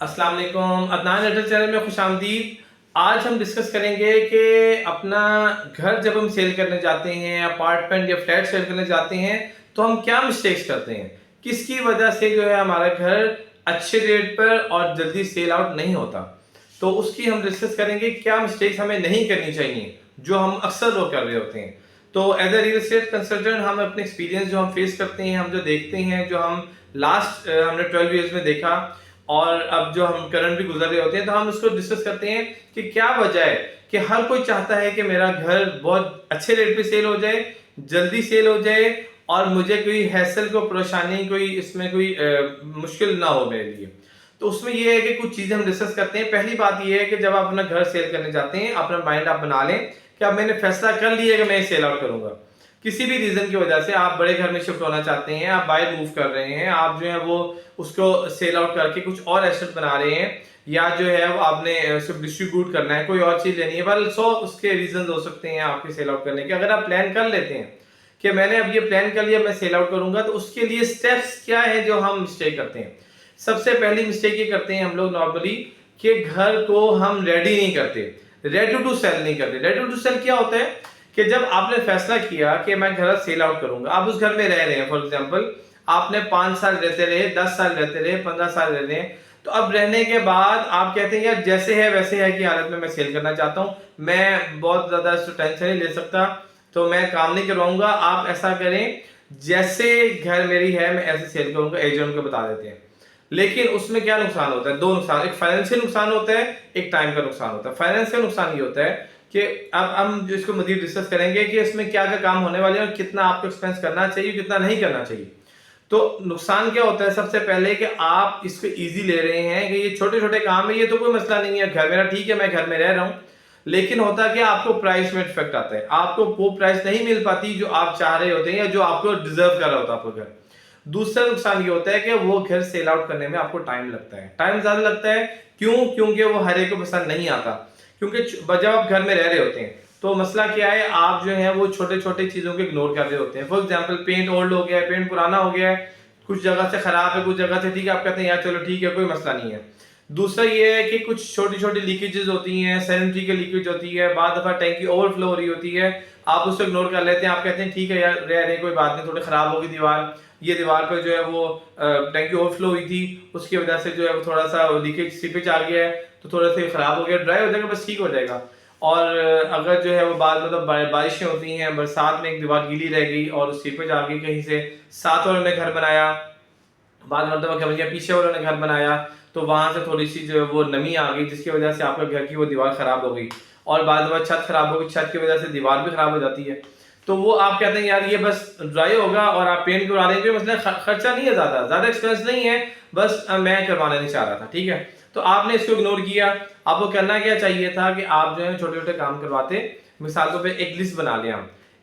अस्सलाम वालेकुम, Adnan editor channel में खुशामदीद। आज हम डिस्कस करेंगे कि अपना घर जब हम सेल करने जाते हैं, अपार्टमेंट या फ्लैट सेल करने जाते हैं, तो हम क्या मिस्टेक्स करते हैं, किसकी वजह से जो है हमारा घर अच्छे रेट पर और जल्दी सेल आउट नहीं होता। तो उसकी हम डिस्कस करेंगे क्या मिस्टेक्स हमें नहीं करनी चाहिए जो हम अक्सर लोग कर रहे होते हैं। तो as a real estate consultant हम अपने एक्सपीरियंस जो हम फेस करते हैं, हम जो देखते हैं, जो हम लास्ट हमने 12 ईयर्स में देखा और अब जो हम करंट भी गुजर रहे होते हैं, तो हम इसको डिस्कस करते हैं कि क्या वजह है कि हर कोई चाहता है कि मेरा घर बहुत अच्छे रेट पे सेल हो जाए, जल्दी सेल हो जाए और मुझे कोई हैसल को परेशानी कोई इसमें कोई मुश्किल ना हो मेरे लिए। तो उसमें ये है कि कुछ चीजें हम डिस्कस करते हैं। पहली बात ये है कि जब आप अपना घर सेल करने जाते हैं, अपना माइंड आप बना लें कि अब मैंने फैसला कर लिया कि मैं सेल आउट करूंगा। किसी भी रीजन की वजह से आप बड़े घर में शिफ्ट होना चाहते हैं, आप बाहर मूव कर रहे हैं, आप जो है वो उसको सेल आउट करके कुछ और एसेट बना रहे हैं, या जो है वो आपने उसको डिस्ट्रीब्यूट करना है, कोई और चीज लेनी है, पर 100 उसके रीजन हो सकते हैं आपके सेल आउट करने के। अगर आप प्लान कर लेते हैं कि मैंने अब ये प्लान कर लिया मैं सेल आउट करूंगा, तो उसके लिए स्टेप्स क्या है जो हम मिस्टेक करते हैं। सबसे पहली मिस्टेक ये करते हैं हम लोग नॉर्मली कि घर को हम रेडी नहीं करते, रेडी टू सेल नहीं करते। रेडी टू सेल क्या होता है कि जब आपने फैसला किया कि मैं घर सेल आउट करूंगा, आप उस घर में रह रहे हैं, फॉर एग्जांपल आपने 5 साल रहते रहे, 10 साल रहते रहे, 15 साल रह रहे हैं, तो अब रहने के बाद आप कहते हैं यार जैसे है वैसे है की हालत में मैं सेल करना चाहता हूं, मैं बहुत ज्यादा टेंशन नहीं ले सकता, तो मैं काम नहीं करवाऊंगा। आप ऐसा करें जैसे घर मेरी है मैं ऐसे सेल करूंगा, एजेंट को बता देते हैं। लेकिन उसमें क्या नुकसान होता है? दो नुकसान, एक फाइनेंशियल नुकसान होता है, एक टाइम का नुकसान होता है। फाइनेंशियल नुकसान ये होता है कि अब हम जो इसको मजीद डिस्कस करेंगे कि इसमें क्या क्या काम होने वाले हैं और कितना आपको एक्सपेंस करना चाहिए, कितना नहीं करना चाहिए। तो नुकसान क्या होता है? सबसे पहले कि आप इसको इजी ले रहे हैं कि ये छोटे छोटे काम है, ये तो कोई मसला नहीं है, घर मेरा ठीक है, मैं घर में रह रहा हूं। लेकिन होता क्या, आपको प्राइस में इफेक्ट आता है, आपको वो प्राइस नहीं मिल पाती जो आप चाह रहे होते हैं या जो आपको डिजर्व कर रहा होता है आपको घर। दूसरा नुकसान ये होता है कि वो घर सेल आउट करने में आपको टाइम लगता है, टाइम ज्यादा लगता है। क्यों? क्योंकि वो हर एक को पसंद नहीं आता। क्योंकि जब आप घर में रह रहे होते हैं तो मसला क्या है, आप जो है वो छोटे छोटे चीजों को इग्नोर कर रहे होते हैं। फॉर एग्जाम्पल पेंट ओल्ड हो गया है, पेंट पुराना हो गया है, कुछ जगह से खराब है, कुछ जगह से ठीक है, आप कहते हैं यार चलो ठीक है कोई मसला नहीं है। दूसरा ये है कि कुछ छोटी छोटी लीकेजेस होती हैं, सैनिटरी की लीकेज होती है, बाद दफा टैंकी ओवरफ्लो हो रही होती है, आप उसको इग्नोर कर लेते हैं, आप कहते हैं ठीक है यार रह रहे कोई बात नहीं, थोड़ी खराब होगी दीवार, ये दीवार पर जो है वो टैंकी ओवरफ्लो हुई थी, उसकी वजह से जो है वो थोड़ा सा लीकेज सीपेज आ गया है, तो थोड़ा सा खराब हो गया, ड्राई हो जाएगा, बस ठीक हो जाएगा। और अगर जो है वो बाद मतलब बारिशें होती हैं, बरसात में एक दीवार गीली रह गई और सीपेज आ गई कहीं से, साथ वालों ने घर बनाया, बाद मतलब क्या बन पीछे वालों ने घर बनाया, तो वहां से थोड़ी सी जो है वो नमी आ गई, जिसकी वजह से आपके घर की वो दीवार खराब हो गई, और बाद में छत खराब हो गई, छत की वजह से दीवार भी खराब हो जाती है। तो वो आप कहते हैं यार ये बस ड्राई होगा और आप पेंट करवा देंगे, मतलब खर्चा नहीं है, ज्यादा एक्सपेंस नहीं है, बस मैं करवाना नहीं चाह रहा था, ठीक है। तो आपने इसको इग्नोर किया। आपको करना क्या चाहिए था कि आप जो है छोटे छोटे काम करवाते। मिसाल के पे एक लिस्ट बना लिया।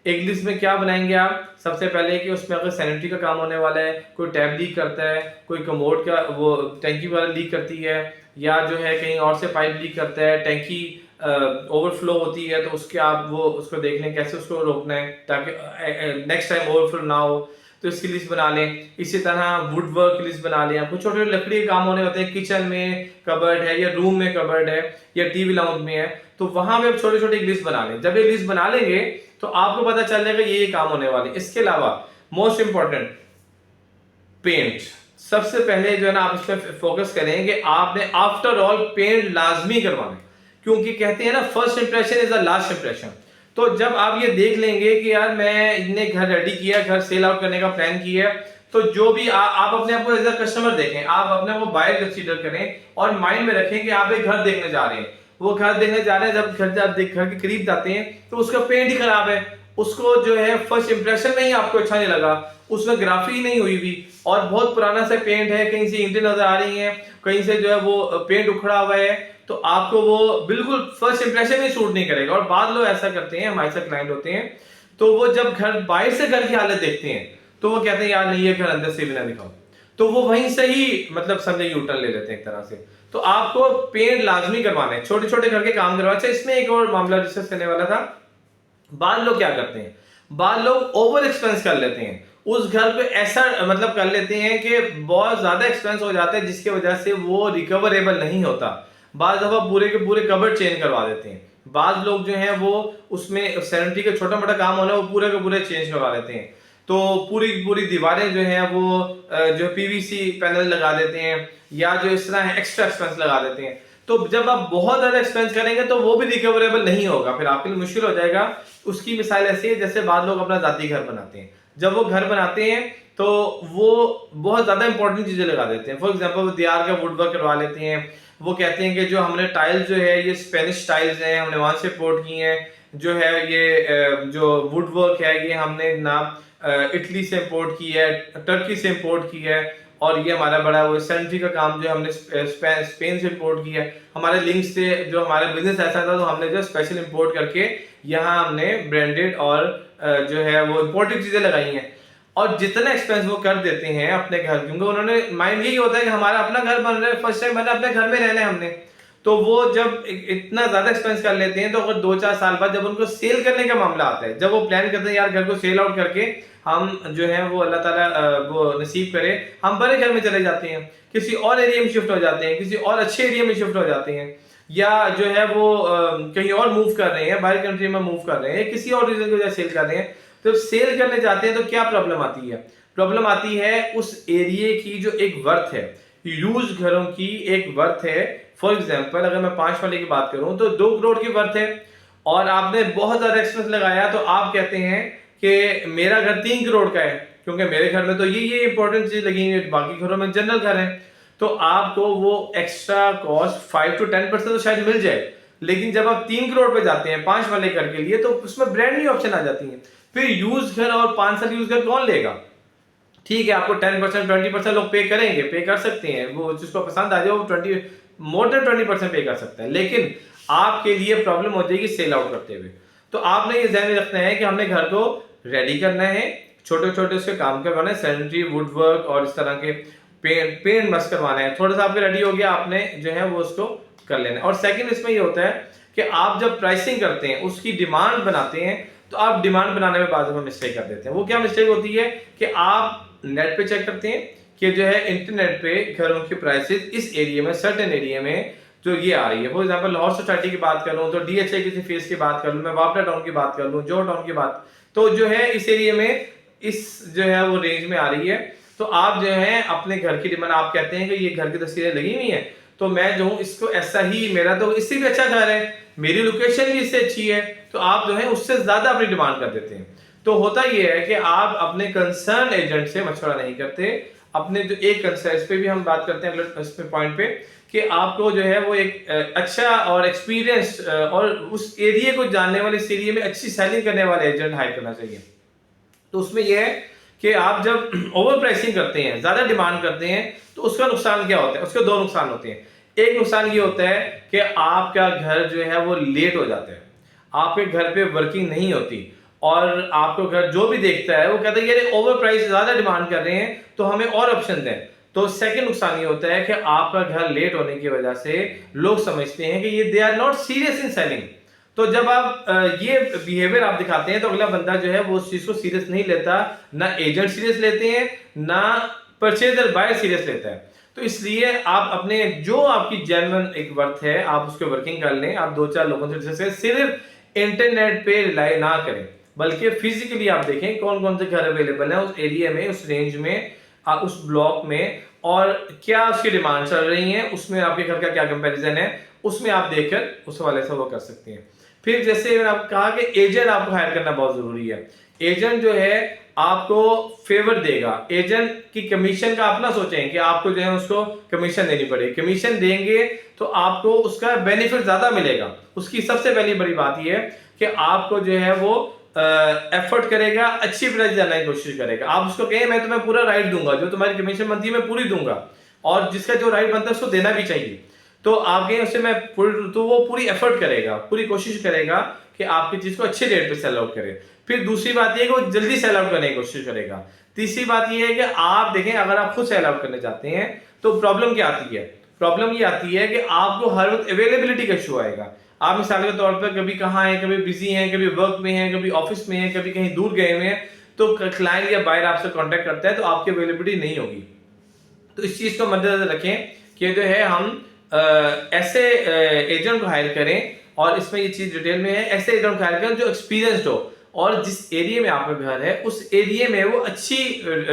एक लिस्ट में क्या बनाएंगे आप? सबसे पहले कि उसमें अगर सैनिटरी का काम होने वाला है, कोई टैप लीक करता है, कोई कमोड का वो टैंकी वाला लीक करती है, या जो है कहीं और से पाइप लीक करता है, टैंकी ओवरफ्लो होती है, तो उसके आप वो उसको देख लें कैसे उसको रोकना है ताकि नेक्स्ट टाइम ओवरफ्लो ना हो, तो इसकी लिस्ट बना लें। इसी तरह वुड वर्क की लिस्ट बना लें। कुछ छोटे छोटे लकड़ी के काम होने होते हैं, किचन में कबर्ड है या रूम में कबर्ड है या टीवी लाउंज में है, तो वहां पे आप छोटे छोटे लिस्ट बना लें। जब ये लिस्ट बना लेंगे तो आपको पता चल जाएगा ये काम होने वाले। इसके अलावा मोस्ट इंपॉर्टेंट पेंट, सबसे पहले जो है ना आप इस पर फोकस करें कि आपने आफ्टर ऑल पेंट लाजमी करवाना है, क्योंकि कहते हैं ना first impression is the last impression. तो जब आप ये देख लेंगे कि यार मैंने घर रेडी किया, घर सेल आउट करने का प्लान किया, तो जो भी आप अपने आप को एज अ कस्टमर देखें, आप अपने आप को बायर कंसीडर करें और माइंड में रखें कि आप एक घर देखने जा रहे हैं। वो घर देखने जा रहे हैं, जब घर के करीब जाते हैं तो उसका पेंट ही खराब है, उसको जो है फर्स्ट इंप्रेशन में ही आपको अच्छा नहीं लगा, उसमें ग्राफी नहीं हुई भी, और बहुत पुराना सा पेंट है, कहीं से ईंटें नजर आ रही हैं, कहीं से जो है वो पेंट उखड़ा हुआ है, तो आपको वो बिल्कुल फर्स्ट इंप्रेशन में शूट नहीं करेगा। और बाद लोग ऐसा करते हैं, हमारे साथ क्लाइंट होते हैं, तो वो जब घर बाहर से घर की हालत देखते हैं तो वो कहते हैं यार नहीं ये घर अंदर से भी ना दिखाओ, तो वो वहीं से ही मतलब समझे यूटर्न ले लेते हैं एक तरह से। तो आपको पेंट लाजमी करवाना है, छोटे छोटे घर के काम करवाना चाहिए। इसमें एक और मामला डिस्कस करने वाला था। बाद लोग क्या करते हैं, बाद लोग ओवर एक्सपेंस कर लेते हैं, उस घर पे ऐसा मतलब कर लेते हैं कि बहुत ज्यादा एक्सपेंस हो जाता है, जिसकी वजह से वो रिकवरेबल नहीं होता। बाज दफा पूरे के पूरे कबर्ड चेंज करवा देते हैं। बाज लोग जो हैं वो उसमें सैनिटरी का छोटा मोटा काम होना है, वो पूरे के पूरे चेंज करवा देते हैं। तो पूरी पूरी दीवारें जो हैं वो जो पीवीसी पैनल लगा देते हैं, या जो इस तरह एक्स्ट्रा एक्सपेंस लगा देते हैं। तो जब आप बहुत ज्यादा एक्सपेंस करेंगे तो वो भी रिकवरेबल नहीं होगा, फिर आपके लिए मुश्किल हो जाएगा। उसकी मिसाल ऐसी है जैसे बाद लोग अपना जाती घर बनाते हैं, जब वो घर बनाते हैं तो वो बहुत ज्यादा इंपॉर्टेंट चीजें लगा देते हैं। फॉर एग्जांपल वो दीवार का वुड वर्क करवा लेते हैं। वो कहते हैं कि जो हमने टाइल्स जो है ये स्पेनिश टाइल्स हैं, हमने वहां से इम्पोर्ट की हैं। जो है ये जो वुड वर्क है ये हमने ना इटली से इम्पोर्ट की है, टर्की से इम्पोर्ट की है। और ये हमारा बड़ा वो सैनिटरी का काम जो हमने स्पेन से इम्पोर्ट किया है। हमारे लिंक से जो हमारा बिजनेस ऐसा था तो हमने जो स्पेशल इम्पोर्ट करके यहाँ हमने ब्रांडेड और जो है वो इम्पोर्टेड चीजें लगाई हैं। और जितना एक्सपेंस वो कर देते हैं अपने घर, क्योंकि उन्होंने माइंड यही होता है कि हमारा अपना घर बन रहा है, फर्स्ट टाइम बना, अपने घर में रहना है हमने। तो वो जब इतना ज्यादा एक्सपेंस कर लेते हैं तो अगर 2-4 साल बाद जब उनको सेल करने का मामला आता है, जब वो प्लान करते हैं यार घर को सेल आउट करके हम जो है वो अल्लाह ताला वो नसीब करे हम बड़े घर में चले जाते हैं, किसी और एरिया में शिफ्ट हो जाते हैं, किसी और अच्छे एरिया में शिफ्ट हो जाते हैं, या जो है वो कहीं और मूव कर रहे हैं, बाहर कंट्री में मूव कर रहे हैं, किसी और रीजन की वजह सेल कर रहे हैं। तो सेल करने जाते हैं तो क्या प्रॉब्लम आती है? प्रॉब्लम आती है उस एरिया की जो एक वर्थ है, यूज घरों की एक वर्थ है। फॉर एग्जाम्पल अगर मैं 5 वाले की बात करूं तो 2 करोड़ की वर्थ है, और आपने बहुत ज्यादा एक्सपेंस लगाया तो आप कहते हैं कि मेरा घर 3 करोड़ का है, क्योंकि मेरे घर में तो ये इंपॉर्टेंट चीज लगी हुई है, बाकी घरों में जनरल घर है। तो आपको वो एक्स्ट्रा कॉस्ट 5 to 10% तो शायद मिल जाए। लेकिन जब आप 3 करोड़ पे जाते हैं 5 वाले घर के लिए तो उसमें ब्रांड न्यू ऑप्शन आ जाती है। फिर यूज घर और 5 साल यूज घर कौन लेगा? ठीक है आपको 10% 20% लोग पे करेंगे, पे कर सकते हैं, वो जिसको पसंद आ जाए वो 20 मोर देन 20% पे कर सकता है। लेकिन आपके लिए प्रॉब्लम हो जाएगी सेल आउट करते हुए। तो आपने ये ध्यान में रखना है कि हमने घर को रेडी करना है, छोटे छोटे उसके काम करवाना है, सैनिटरी वुड वर्क और इस तरह के पेंट मस्त करवाना है। थोड़ा सा आपके रेडी हो गया, आपने जो है वो उसको कर लेना है। और सेकंड इसमें ये होता है कि आप जब प्राइसिंग करते हैं, उसकी डिमांड बनाते हैं, तो आप डिमांड बनाने में बाद में मिस्टेक कर देते हैं। वो क्या मिस्टेक होती है कि आप नेट पे चेक करते हैं कि जो है इंटरनेट पे घरों की प्राइसेस इस एरिया में, सर्टेन एरिया में जो ये आ रही है। फॉर एग्जांपल लाहौर सोसाइटी की बात करूं तो डीएचए की फेस की बात कर लूं, मैं वापडा टाउन की बात कर लूं, जो टाउन की बात, तो जो है इस एरिया में इस जो है वो रेंज में आ रही है। तो आप जो है अपने घर की डिमांड, आप कहते हैं कि ये घर की तस्वीरें लगी हुई है तो मैं जो हूँ इसको ऐसा ही, मेरा तो इससे भी अच्छा घर है, मेरी लोकेशन भी इससे अच्छी है, तो आप जो है उससे ज्यादा अपनी डिमांड कर देते हैं। तो होता यह है कि आप अपने कंसर्न एजेंट से मशवरा नहीं करते। अपने जो एक कंसर्न, इस पे भी हम बात करते हैं अगले इस पे पॉइंट पे, कि आपको जो है वो एक अच्छा और एक्सपीरियंस और उस एरिया को जानने वाले, इस एरिया में अच्छी सेलिंग करने वाले एजेंट हायर करना चाहिए। तो उसमें यह है कि आप जब ओवर प्राइसिंग करते हैं, ज्यादा डिमांड करते हैं, तो उसका नुकसान क्या होता है? उसके 2 नुकसान होते हैं। एक नुकसान ये होता है कि आपका घर जो है वो लेट हो जाता है, आपके घर पे वर्किंग नहीं होती, और आपको घर जो भी देखता है वो कहता है ये ओवर प्राइस ज्यादा डिमांड कर रहे हैं तो हमें और ऑप्शन दें। तो सेकंड नुकसान ये होता है कि आपका घर लेट होने की वजह से लोग समझते हैं कि ये they are not serious in selling. तो जब आप ये बिहेवियर आप दिखाते हैं तो अगला बंदा जो है वो उस चीज को सीरियस नहीं लेता, ना एजेंट सीरियस लेते हैं, ना परचेजर बायर सीरियस लेता है। तो इसलिए आप अपने जो आपकी जेन्युइन एक वर्थ है आप उसके वर्किंग कर लें। आप 2-4 लोगों से डिस्कस करें, सिर्फ इंटरनेट पे रिलाई ना करें, बल्कि फिजिकली आप देखें कौन कौन से घर अवेलेबल है उस एरिया में, उस रेंज में, उस ब्लॉक में, और क्या उसकी डिमांड चल रही है, उसमें आपके घर का क्या कंपैरिजन है, उसमें आप देखकर उस वाले से वो कर सकते हैं। फिर जैसे मैंने आपको कहा कि एजेंट आपको हायर करना बहुत जरूरी है। एजेंट जो है आपको फेवर देगा। एजेंट की कमीशन का आप ना सोचें कि आपको जो है उसको कमीशन देनी पड़ेगी। कमीशन देंगे तो आपको उसका बेनिफिट ज्यादा मिलेगा। उसकी सबसे पहली बड़ी बात यह है कि आपको जो है वो एफर्ट करेगा, अच्छी प्राइस देने की कोशिश करेगा। आप उसको कहें मैं तुम्हें पूरा राइट दूंगा, जो तुम्हारी कमीशन बनती है मैं पूरी दूंगा, और जिसका जो राइट बनता है उसको देना भी चाहिए। तो आप कहें उससे मैं तो वो पूरी एफर्ट करेगा, पूरी कोशिश करेगा कि आपकी चीज को अच्छे रेट पे सेल आउट करे। फिर दूसरी बात यह है कि वो जल्दी सेल आउट करने की कोशिश करेगा। तीसरी बात यह है कि आप देखें अगर आप खुद सेल आउट करने जाते हैं तो प्रॉब्लम क्या आती है? प्रॉब्लम ये आती है कि आपको हर वक्त अवेलेबिलिटी का इशू आएगा। आप मिसाल के तौर पर कभी कहाँ हैं, कभी बिजी हैं, कभी वर्क में हैं, कभी ऑफिस में हैं, कभी कहीं दूर गए हुए हैं, तो क्लाइंट या बायर आपसे कांटेक्ट करता है तो आपकी अवेलेबिलिटी नहीं होगी। तो इस चीज़ को मद्देनजर रखें कि जो है हम ऐसे एजेंट को हायर करें, और इसमें ये चीज़ डिटेल में है, ऐसे एजेंट को हायर करें जो एक्सपीरियंस्ड हो और जिस एरिया में आपका घर है उस एरिया में वो अच्छी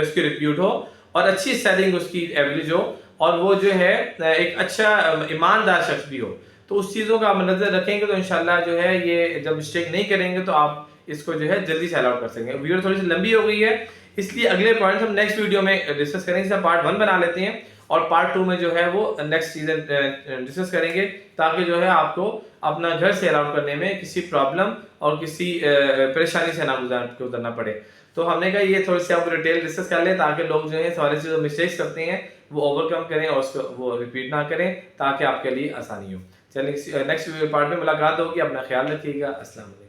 उसकी रिप्यूट हो और अच्छी सेलिंग उसकी एवरेज हो, और वो जो है एक अच्छा ईमानदार शख्स भी हो। तो उस चीज़ों का आप नज़र रखेंगे तो इंशाल्लाह जो है ये जब मिस्टेक नहीं करेंगे तो आप इसको जो है जल्दी सेल आउट कर सकेंगे। वीडियो थोड़ी सी लंबी हो गई है, इसलिए अगले पॉइंट हम नेक्स्ट वीडियो में डिस्कस करेंगे। इसे पार्ट 1 बना लेते हैं और पार्ट 2 में जो है वो नेक्स्ट सीजन डिस्कस करेंगे, ताकि जो है आपको अपना घर सेल आउट करने में किसी प्रॉब्लम और किसी परेशानी से ना गुजरना पड़े। तो हमने कहा ये थोड़ी सी आप डिटेल डिस्कस कर लें ताकि लोग जो है सारी चीज़ों मिस्टेक्स करते हैं वो ओवरकम करें और उसको वो रिपीट ना करें, ताकि आपके लिए आसानी हो। चलिए नेक्स्ट पार्ट में मुलाकात होगी, अपना ख्याल रखिएगा। अस्सलाम वालेकुम।